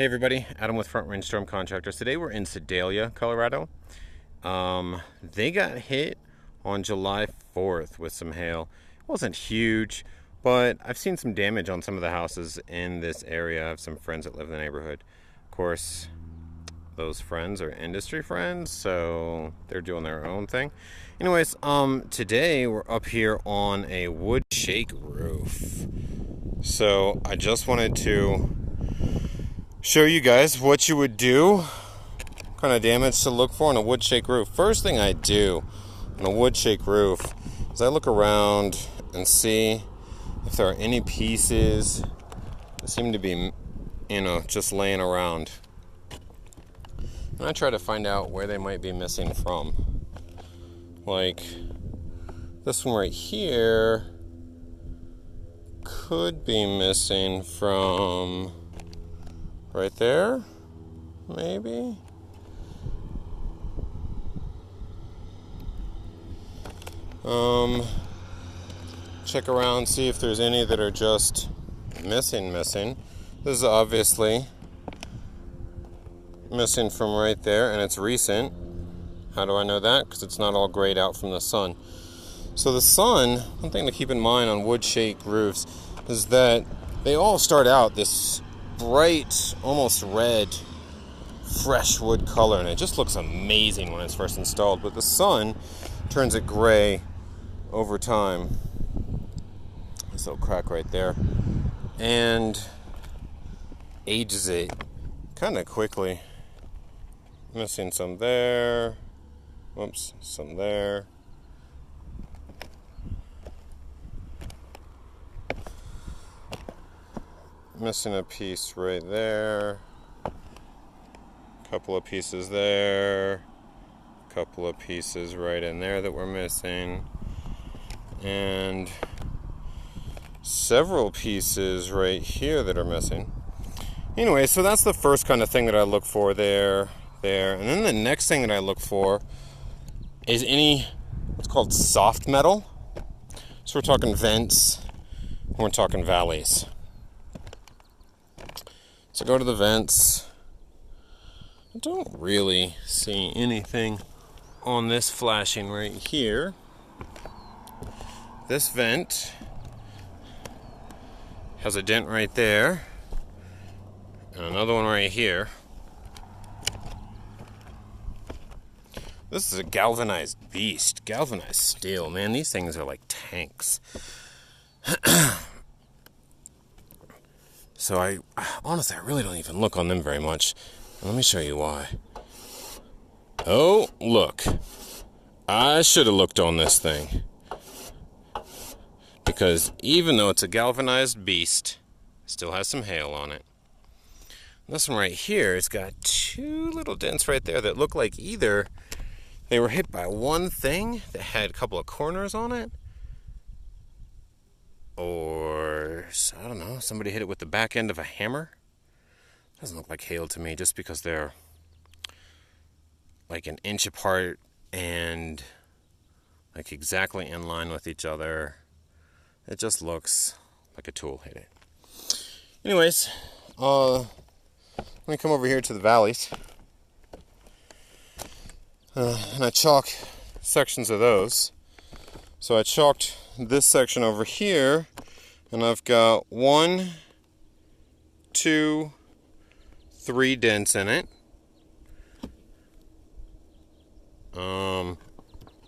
Hey everybody, Adam with Front Range Storm Contractors. Today we're in Sedalia, Colorado. They got hit on July 4th with some hail. It wasn't huge, but I've seen some damage on some of the houses in this area. I have some friends that live in the neighborhood. Of course, those friends are industry friends, so they're doing their own thing. Anyways, today we're up here on a wood shake roof. So I just wanted to show you guys what you would do, what kind of damage to look for on a wood shake roof. First thing I do on a wood shake roof is I look around and see if there are any pieces that seem to be, just laying around. And I try to find out where they might be missing from. Like this one right here could be missing from right there, maybe. Check around, see if there's any that are just missing. This is obviously missing from right there, and it's recent. How do I know that? Because it's not all grayed out from the sun. So the sun, one thing to keep in mind on wood shake roofs is that they all start out this bright, almost red, fresh wood color, and it just looks amazing when it's first installed. But the sun turns it gray over time. This little crack right there, and ages it kind of quickly. Missing some there. Whoops, some there. Missing a piece right there. Couple of pieces there. Couple of pieces right in there that we're missing. And several pieces right here that are missing. Anyway, so that's the first kind of thing that I look for there. And then the next thing that I look for is any what's called soft metal. So we're talking vents, and we're talking valleys. So go to the vents. I don't really see anything on this flashing right here. This vent has a dent right there, and another one right here. This is a galvanized beast, galvanized steel. Man, these things are like tanks. So I honestly really don't even look on them very much. Let me show you why. Oh, look. I should have looked on this thing. Because even though it's a galvanized beast, it still has some hail on it. This one right here, it's got two little dents right there that look like either they were hit by one thing that had a couple of corners on it, or, I don't know, somebody hit it with the back end of a hammer. Doesn't look like hail to me, just because they're like an inch apart and like exactly in line with each other. It just looks like a tool hit it. Anyways, let me come over here to the valleys. And I chalk sections of those. So I chalked this section over here, and I've got 1, 2, 3 dents in it.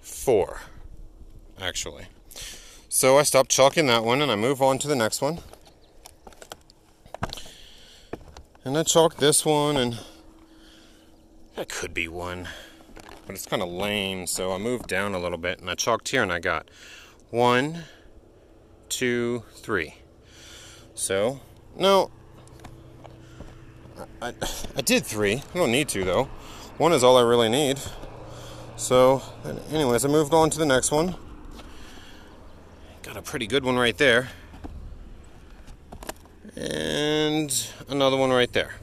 4, actually. So I stop chalking that one, and I move on to the next one. And I chalk this one, and that could be 1. But it's kind of lame, so I moved down a little bit, and I chalked here, and I got 1, 2, 3. So, no, I did 3. I don't need to, though. 1 is all I really need. So, anyways, I moved on to the next one. Got a pretty good one right there. And another one right there.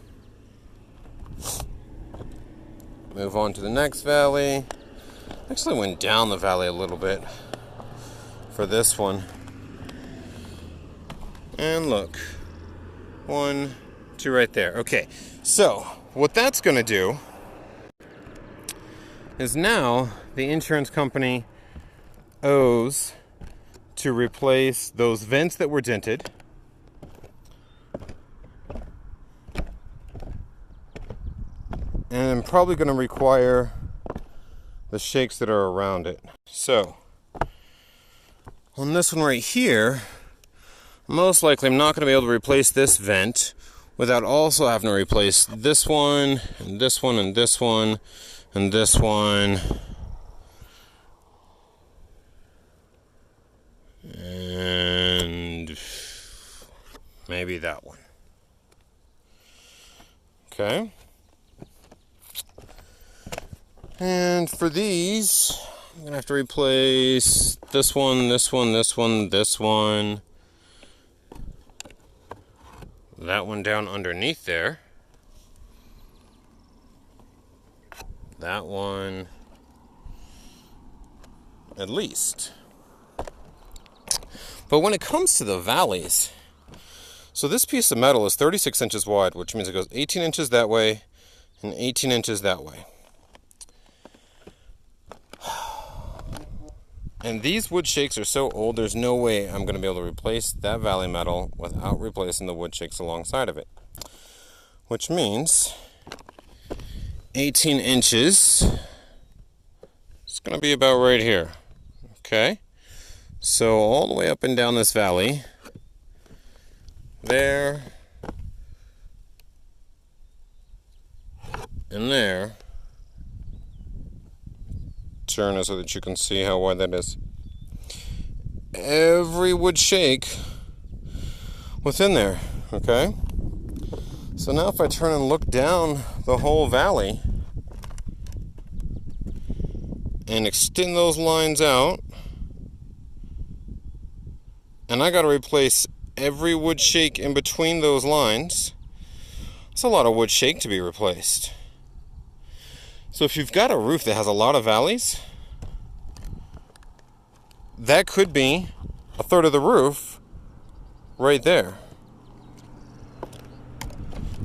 Move on to the next valley. Actually went down the valley a little bit for this one. And look. 1, to right there. Okay, so what that's going to do is now the insurance company owes to replace those vents that were dented, and I'm probably going to require the shakes that are around it. So on this one right here, most likely I'm not going to be able to replace this vent without also having to replace this one, and this one, and this one, and this one, and maybe that one. Okay. And for these, I'm going to have to replace this one, this one, this one, this one, that one down underneath there, that one, at least. But when it comes to the valleys, so this piece of metal is 36 inches wide, which means it goes 18 inches that way and 18 inches that way. And these wood shakes are so old, there's no way I'm going to be able to replace that valley metal without replacing the wood shakes alongside of it. Which means 18 inches is going to be about right here. Okay? So all the way up and down this valley, there, and there. Turn it so that you can see how wide that is. Every wood shake within there, okay? So now if I turn and look down the whole valley and extend those lines out, and I got to replace every wood shake in between those lines, that's a lot of wood shake to be replaced. So if you've got a roof that has a lot of valleys, that could be a third of the roof right there.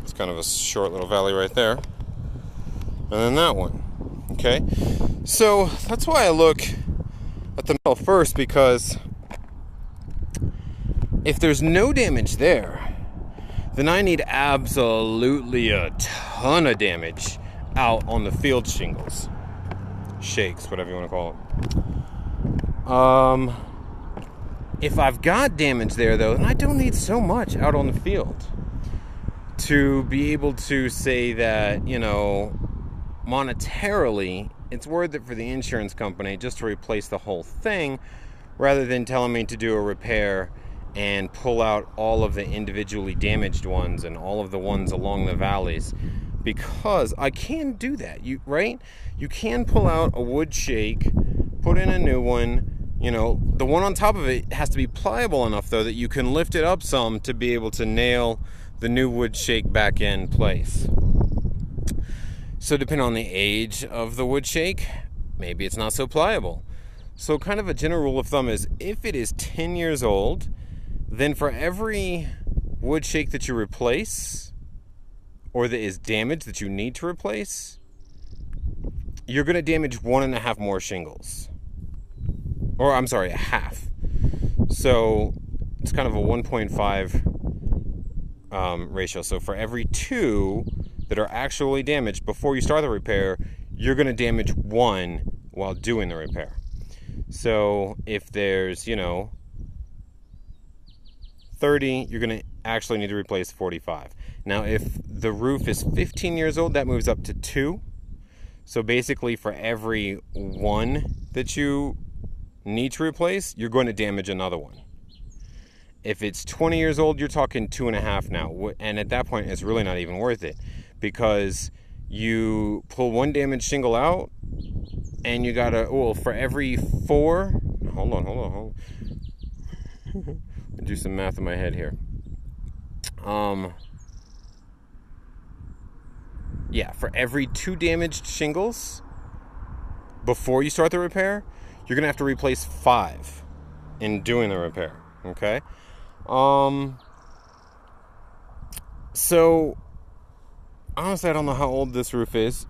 It's kind of a short little valley right there. And then that one. Okay? So that's why I look at the metal first, because if there's no damage there, then I need absolutely a ton of damage out on the field shingles, shakes, whatever you want to call them. If I've got damage there, though, then I don't need so much out on the field to be able to say that, you know, monetarily, it's worth it for the insurance company just to replace the whole thing, rather than telling me to do a repair and pull out all of the individually damaged ones and all of the ones along the valleys. Because I can do that, right? You can pull out a wood shake, put in a new one. You know, the one on top of it has to be pliable enough, though, that you can lift it up some to be able to nail the new wood shake back in place. So depending on the age of the wood shake, maybe it's not so pliable. So kind of a general rule of thumb is, if it is 10 years old, then for every wood shake that you replace, or that is damaged that you need to replace, you're going to damage 1.5 more shingles. Or, I'm sorry, a half. So it's kind of a 1.5 ratio. So for every 2 that are actually damaged before you start the repair, you're going to damage 1 while doing the repair. So if there's, 30, you're going to actually need to replace 45. Now, if the roof is 15 years old, that moves up to 2. So basically, for every 1 that you need to replace, you're going to damage another one. If it's 20 years old, you're talking 2.5 now. And at that point, it's really not even worth it, because you pull one damaged shingle out, and you gotta, for every 4, hold on. Do some math in my head here. For every 2 damaged shingles before you start the repair, you're gonna have to replace 5 in doing the repair. Okay. So, honestly, I don't know how old this roof is.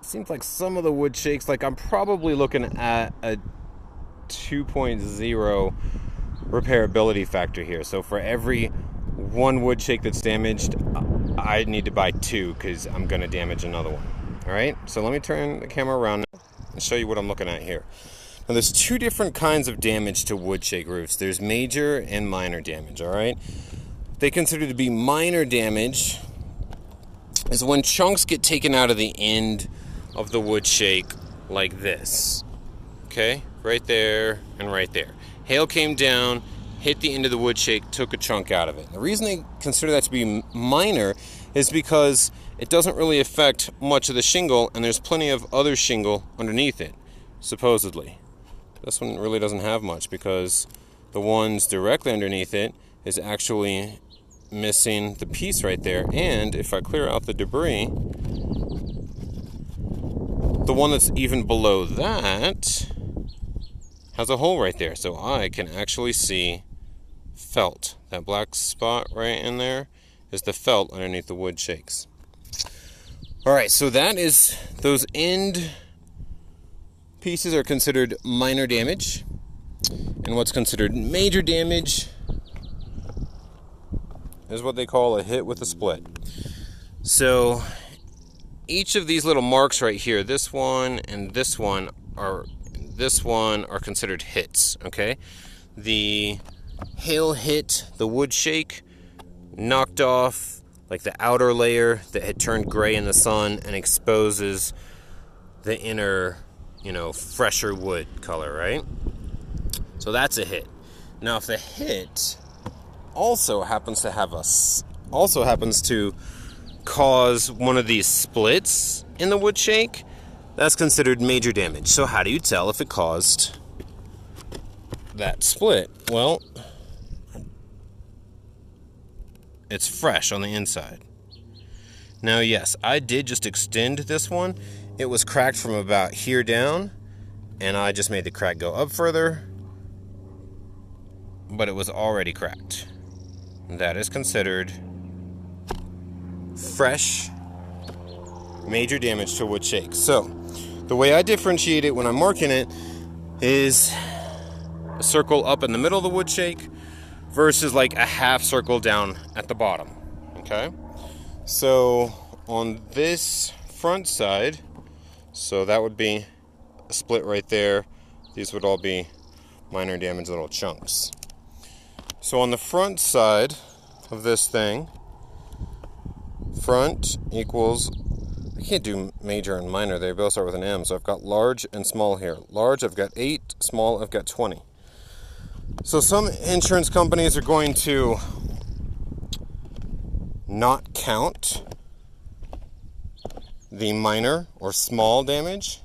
Seems like some of the wood shakes, like I'm probably looking at a 2.0 repairability factor here. So for every one wood shake that's damaged, I need to buy 2 because I'm going to damage another one. All right, so let me turn the camera around and show you what I'm looking at here. Now there's 2 different kinds of damage to wood shake roofs. There's major and minor damage, all right? They consider to be minor damage is when chunks get taken out of the end of the wood shake like this. Okay, right there and right there. Hail came down, hit the end of the wood shake, took a chunk out of it. The reason they consider that to be minor is because it doesn't really affect much of the shingle, and there's plenty of other shingle underneath it, supposedly. This one really doesn't have much because the ones directly underneath it is actually missing the piece right there. And if I clear out the debris, the one that's even below that has a hole right there, so I can actually see felt. That black spot right in there is the felt underneath the wood shakes. All right, so that is, those end pieces are considered minor damage, and what's considered major damage is what they call a hit with a split. So each of these little marks right here, this one and this one are considered hits, okay? The hail hit the wood shake, knocked off like the outer layer that had turned gray in the sun and exposes the inner, fresher wood color, right? So that's a hit. Now if the hit also happens to cause one of these splits in the wood shake, that's considered major damage. So how do you tell if it caused that split? Well, it's fresh on the inside. Now, yes, I did just extend this one. It was cracked from about here down, and I just made the crack go up further, but it was already cracked. That is considered fresh, major damage to wood shake. So, the way I differentiate it when I'm marking it is a circle up in the middle of the wood shake versus like a half circle down at the bottom, okay? So, on this front side, so that would be a split right there. These would all be minor damage little chunks. So on the front side of this thing, front equals, I can't do major and minor, they both start with an M, so I've got large and small here. Large, I've got 8, small, I've got 20. So some insurance companies are going to not count the minor or small damage,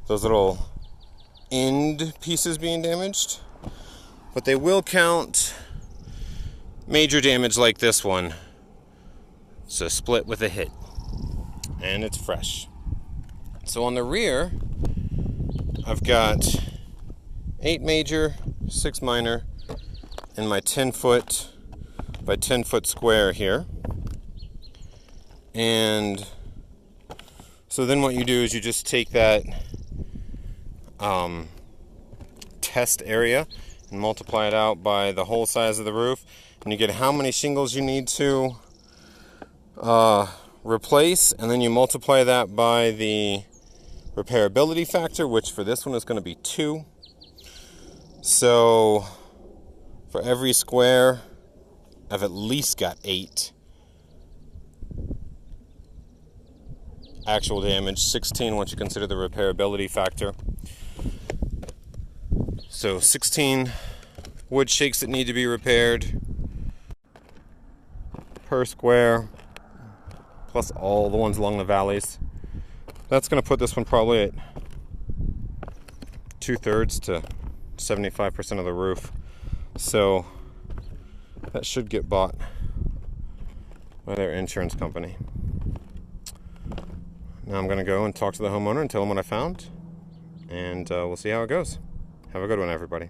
those little end pieces being damaged, but they will count major damage like this one. It's a split with a hit, and it's fresh. So on the rear, I've got 8 major, 6 minor, in my 10-foot by 10-foot square here. And so then what you do is you just take that test area and multiply it out by the whole size of the roof, and you get how many shingles you need to replace, and then you multiply that by the repairability factor, which for this one is going to be 2. So for every square, I've at least got 8 actual damage, 16 once you consider the repairability factor. So 16 wood shakes that need to be repaired per square, plus all the ones along the valleys. That's going to put this one probably at 2/3 to 75% of the roof. So that should get bought by their insurance company. Now I'm going to go and talk to the homeowner and tell him what I found, and we'll see how it goes. Have a good one, everybody.